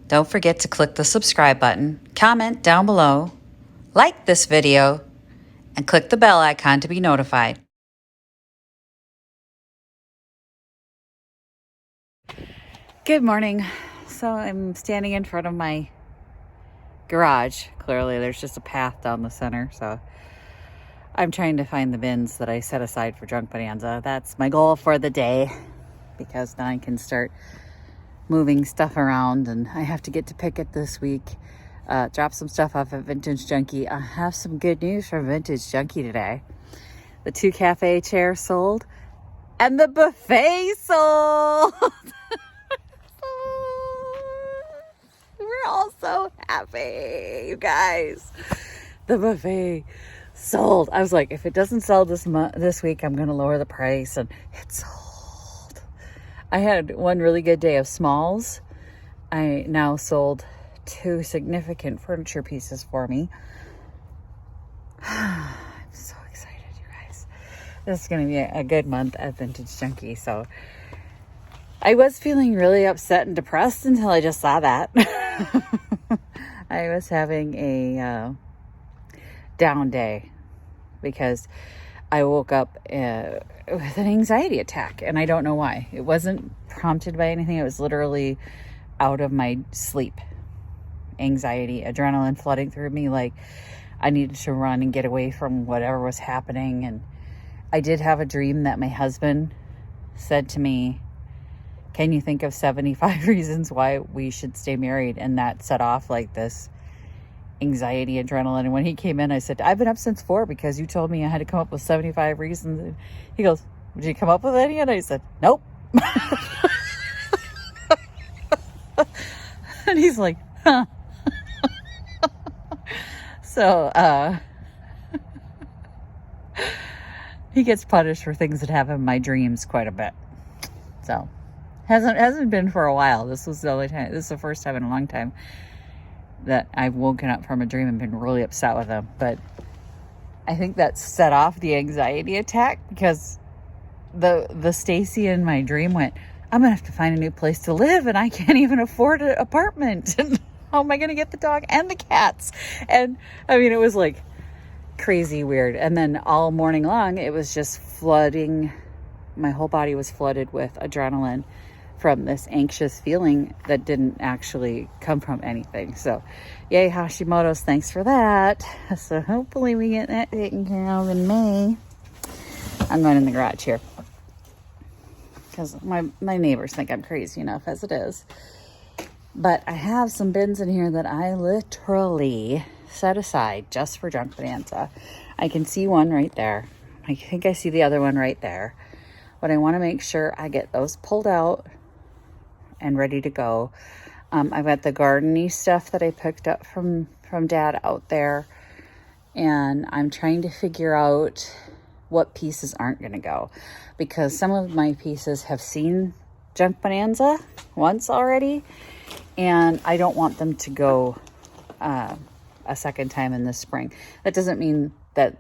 Don't forget to click the subscribe button, comment down below, like this video, and click the bell icon to be notified. Good morning. So I'm standing in front of my garage. Clearly there's just a path down the center, so I'm trying to find the bins that I set aside for Junk Bonanza. That's my goal for the day, because now I can start moving stuff around, and I have to get to pick it this week. Drop some stuff off at Vintage Junkie. I have some good news from Vintage Junkie today. The 2 cafe chairs sold, and the buffet sold. We're all so happy, you guys. The buffet sold. I was like, if it doesn't sell this week, I'm going to lower the price, and it sold. I had one really good day of smalls. I now sold 2 significant furniture pieces for me. I'm so excited, you guys. This is going to be a good month at Vintage Junkie. So I was feeling really upset and depressed until I just saw that. I was having a down day because I woke up with an anxiety attack, and I don't know why. It wasn't prompted by anything. It was literally out of my sleep. Anxiety, adrenaline flooding through me, like I needed to run and get away from whatever was happening. And I did have a dream that my husband said to me, "Can you think of 75 reasons why we should stay married?" And that set off like this anxiety, adrenaline. And when he came in, I said, "I've been up since 4 because you told me I had to come up with 75 reasons." And he goes, "Did you come up with any?" And I said, "Nope." And he's like, "Huh." So he gets punished for things that happen in my dreams quite a bit. So hasn't been for a while. This was the only time. This is the first time in a long time that I've woken up from a dream and been really upset with him. But I think that set off the anxiety attack, because the Stacy in my dream went, "I'm gonna have to find a new place to live, and I can't even afford an apartment. And how am I gonna get the dog and the cats?" And I mean, it was like crazy weird. And then all morning long, it was just flooding. My whole body was flooded with adrenaline from this anxious feeling that didn't actually come from anything. So yay, Hashimoto's, thanks for that. So hopefully we get that taken care of in May. I'm going in the garage here because my neighbors think I'm crazy enough as it is. But I have some bins in here that I literally set aside just for Junk Bonanza. I can see one right there. I think I see the other one right there. But I want to make sure I get those pulled out and ready to go. I've got the garden-y stuff that I picked up from Dad out there. And I'm trying to figure out what pieces aren't going to go, because some of my pieces have seen Junk Bonanza once already, and I don't want them to go a second time in the spring. That doesn't mean that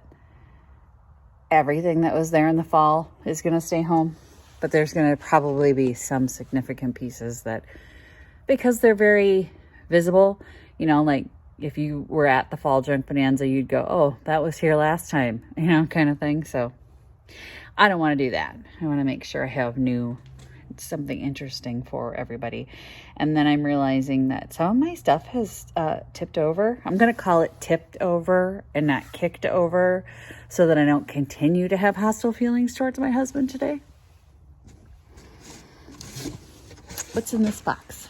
everything that was there in the fall is going to stay home, but there's going to probably be some significant pieces that, because they're very visible, you know, like if you were at the fall Junk Bonanza, you'd go, "Oh, that was here last time," you know, kind of thing. So I don't want to do that. I want to make sure I have something interesting for everybody. And then I'm realizing that some of my stuff has tipped over. I'm going to call it tipped over and not kicked over, so that I don't continue to have hostile feelings towards my husband today. What's in this box?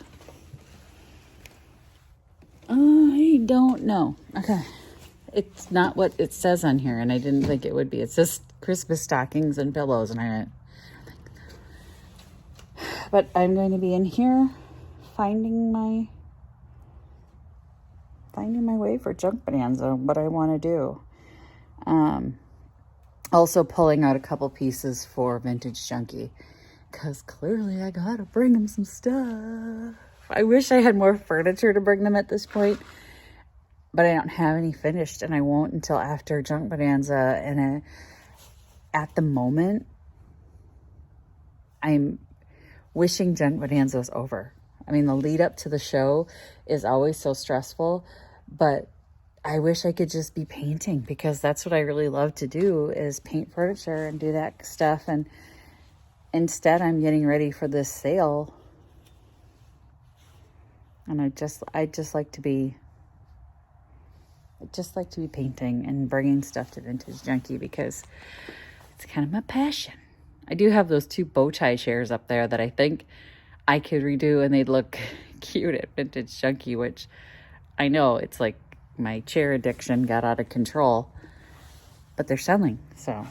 I don't know. Okay. It's not what it says on here, and I didn't think it would be. It says Christmas stockings and pillows, and I went, but I'm going to be in here finding my way for Junk Bonanza, what I want to do. Also pulling out a couple pieces for Vintage Junkie, because clearly I gotta bring them some stuff. I wish I had more furniture to bring them at this point, but I don't have any finished, and I won't until after Junk Bonanza. And at the moment, I'm wishing Junk Bonanza was over. I mean, the lead up to the show is always so stressful, but I wish I could just be painting, because that's what I really love to do, is paint furniture and do that stuff. And instead I'm getting ready for this sale. And I just like to be painting and bringing stuff to Vintage Junkie, because it's kind of my passion. I do have those 2 bow tie chairs up there that I think I could redo, and they'd look cute at Vintage Junkie, which I know it's like my chair addiction got out of control, but they're selling, so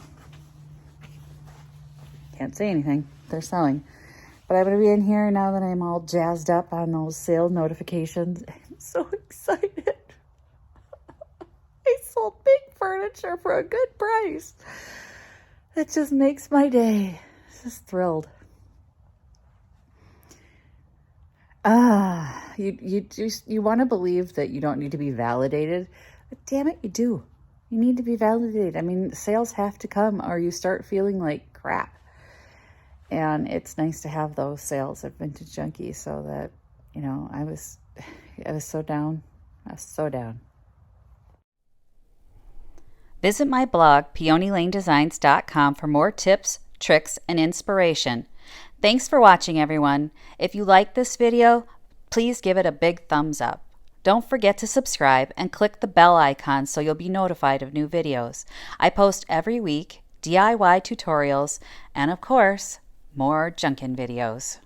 can't say anything. They're selling. But I'm going to be in here now that I'm all jazzed up on those sale notifications. I'm so excited. I sold big furniture for a good price. That just makes my day. Just thrilled. You want to believe that you don't need to be validated, but damn it, you do. You need to be validated. I mean, sales have to come, or you start feeling like crap. And it's nice to have those sales at Vintage Junkie, so that, you know, I was so down. I was so down. Visit my blog, peonylanedesigns.com, for more tips, tricks, and inspiration. Thanks for watching, everyone. If you like this video, please give it a big thumbs up. Don't forget to subscribe and click the bell icon so you'll be notified of new videos. I post every week DIY tutorials and, of course, more junkin' videos.